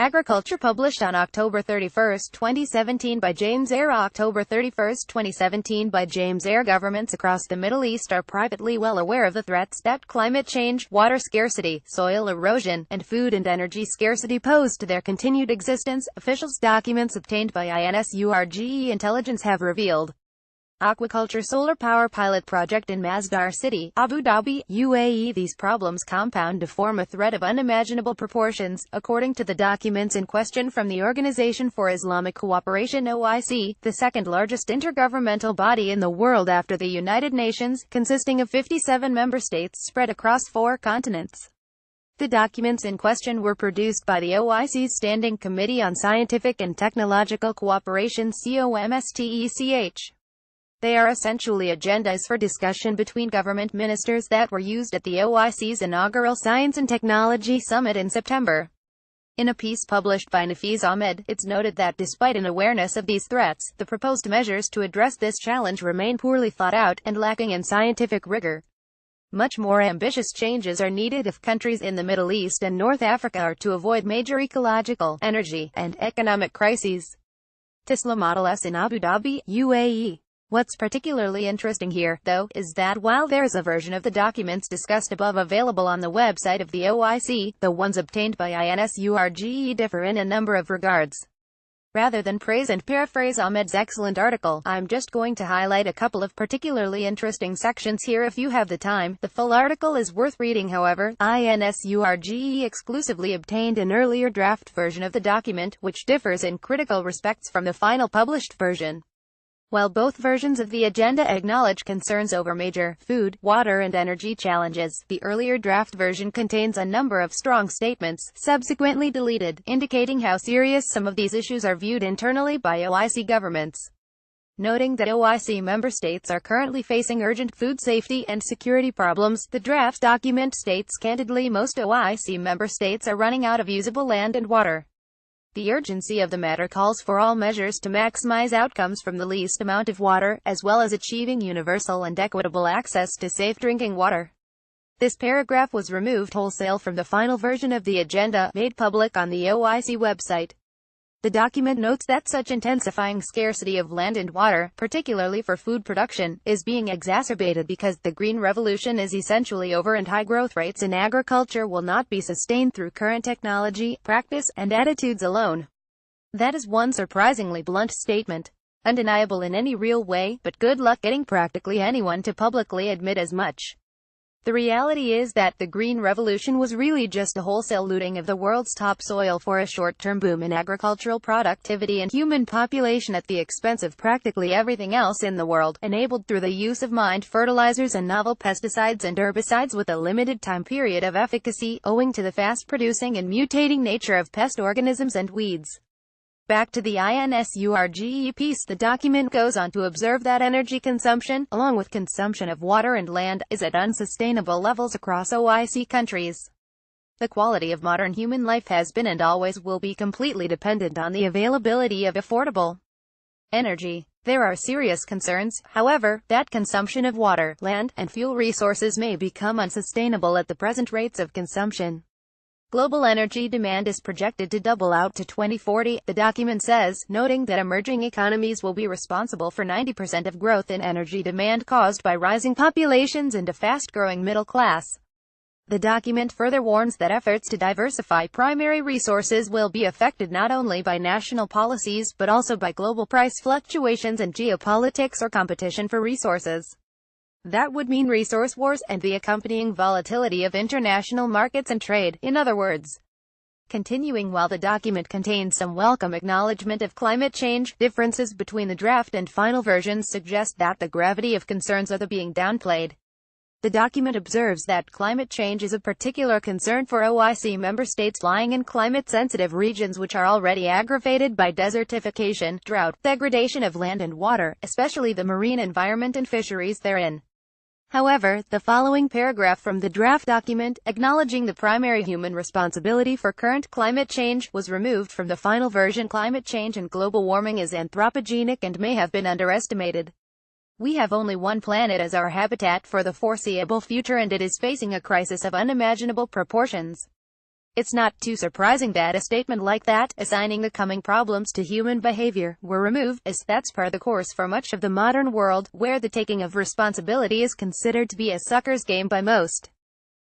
Agriculture, published on October 31, 2017 by James Ayre. October 31, 2017 by James Ayre. Governments across the Middle East are privately well aware of the threats that climate change, water scarcity, soil erosion, and food and energy scarcity pose to their continued existence, officials' documents obtained by INSURGE intelligence have revealed. Aquaculture solar power pilot project in Masdar City, Abu Dhabi, UAE. These problems compound to form a threat of unimaginable proportions, according to the documents in question from the Organization for Islamic Cooperation (OIC), the second largest intergovernmental body in the world after the United Nations, consisting of 57 member states spread across 4 continents. The documents in question were produced by the OIC's Standing Committee on Scientific and Technological Cooperation (COMSTECH). They are essentially agendas for discussion between government ministers that were used at the OIC's inaugural Science and Technology Summit in September. In a piece published by Nafiz Ahmed, it's noted that despite an awareness of these threats, the proposed measures to address this challenge remain poorly thought out and lacking in scientific rigor. Much more ambitious changes are needed if countries in the Middle East and North Africa are to avoid major ecological, energy, and economic crises. Tesla Model S in Abu Dhabi, UAE. What's particularly interesting here, though, is that while there's a version of the documents discussed above available on the website of the OIC, the ones obtained by INSURGE differ in a number of regards. Rather than praise and paraphrase Ahmed's excellent article, I'm just going to highlight a couple of particularly interesting sections here if you have the time. The full article is worth reading. However, INSURGE exclusively obtained an earlier draft version of the document, which differs in critical respects from the final published version. While both versions of the agenda acknowledge concerns over major food, water and energy challenges, the earlier draft version contains a number of strong statements, subsequently deleted, indicating how serious some of these issues are viewed internally by OIC governments. Noting that OIC member states are currently facing urgent food safety and security problems, the draft document states candidly most OIC member states are running out of usable land and water. The urgency of the matter calls for all measures to maximize outcomes from the least amount of water, as well as achieving universal and equitable access to safe drinking water. This paragraph was removed wholesale from the final version of the agenda, made public on the OIC website. The document notes that such intensifying scarcity of land and water, particularly for food production, is being exacerbated because the green revolution is essentially over and high growth rates in agriculture will not be sustained through current technology, practice, and attitudes alone. That is one surprisingly blunt statement. Undeniable in any real way, but good luck getting practically anyone to publicly admit as much. The reality is that the Green Revolution was really just a wholesale looting of the world's topsoil for a short-term boom in agricultural productivity and human population at the expense of practically everything else in the world, enabled through the use of mined fertilizers and novel pesticides and herbicides with a limited time period of efficacy, owing to the fast-producing and mutating nature of pest organisms and weeds. Back to the INSURGE piece, the document goes on to observe that energy consumption, along with consumption of water and land, is at unsustainable levels across OIC countries. The quality of modern human life has been and always will be completely dependent on the availability of affordable energy. There are serious concerns, however, that consumption of water, land, and fuel resources may become unsustainable at the present rates of consumption. Global energy demand is projected to double out to 2040, the document says, noting that emerging economies will be responsible for 90% of growth in energy demand caused by rising populations and a fast-growing middle class. The document further warns that efforts to diversify primary resources will be affected not only by national policies but also by global price fluctuations and geopolitics or competition for resources. That would mean resource wars, and the accompanying volatility of international markets and trade, in other words. Continuing, while the document contains some welcome acknowledgement of climate change, differences between the draft and final versions suggest that the gravity of concerns are being downplayed. The document observes that climate change is of particular concern for OIC member states lying in climate-sensitive regions which are already aggravated by desertification, drought, degradation of land and water, especially the marine environment and fisheries therein. However, the following paragraph from the draft document, acknowledging the primary human responsibility for current climate change, was removed from the final version. Climate change and global warming is anthropogenic and may have been underestimated. We have only one planet as our habitat for the foreseeable future, and it is facing a crisis of unimaginable proportions. It's not too surprising that a statement like that, assigning the coming problems to human behavior, were removed, as that's par the course for much of the modern world, where the taking of responsibility is considered to be a sucker's game by most.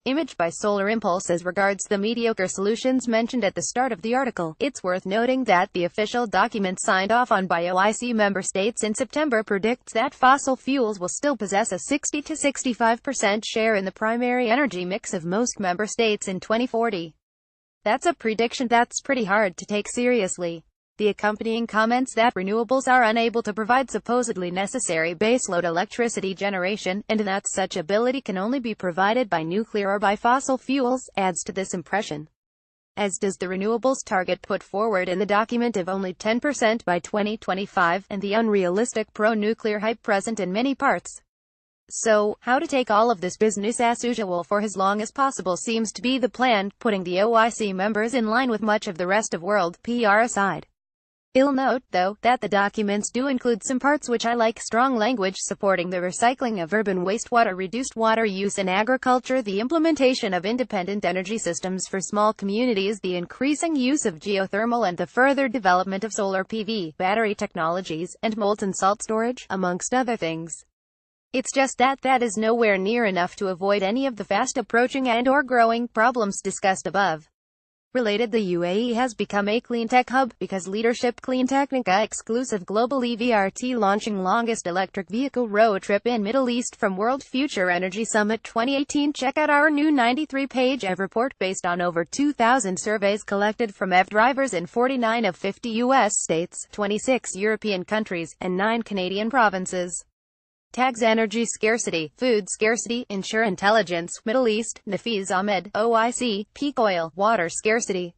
Image by Solar Impulse. As regards the mediocre solutions mentioned at the start of the article, it's worth noting that the official document signed off on by OIC member states in September predicts that fossil fuels will still possess a 60 to 65% share in the primary energy mix of most member states in 2040. That's a prediction that's pretty hard to take seriously. The accompanying comments that renewables are unable to provide supposedly necessary baseload electricity generation, and that such ability can only be provided by nuclear or by fossil fuels, adds to this impression. As does the renewables target put forward in the document of only 10% by 2025, and the unrealistic pro-nuclear hype present in many parts. So, how to take all of this business as usual for as long as possible seems to be the plan, putting the OIC members in line with much of the rest of world PR aside. I'll note, though, that the documents do include some parts which I like: strong language supporting the recycling of urban wastewater, reduced water use in agriculture, the implementation of independent energy systems for small communities, the increasing use of geothermal, and the further development of solar PV, battery technologies, and molten salt storage, amongst other things. It's just that is nowhere near enough to avoid any of the fast approaching and/or growing problems discussed above. Related, the UAE has become a clean tech hub, because leadership Cleantechnica exclusive global EVRT launching longest electric vehicle road trip in Middle East from World Future Energy Summit 2018. Check out our new 93-page EV report based on over 2,000 surveys collected from EV drivers in 49 of 50 U.S. states, 26 European countries, and 9 Canadian provinces. Tags: energy scarcity, food scarcity, insure intelligence, Middle East, Nafiz Ahmed, OIC, peak oil, water scarcity.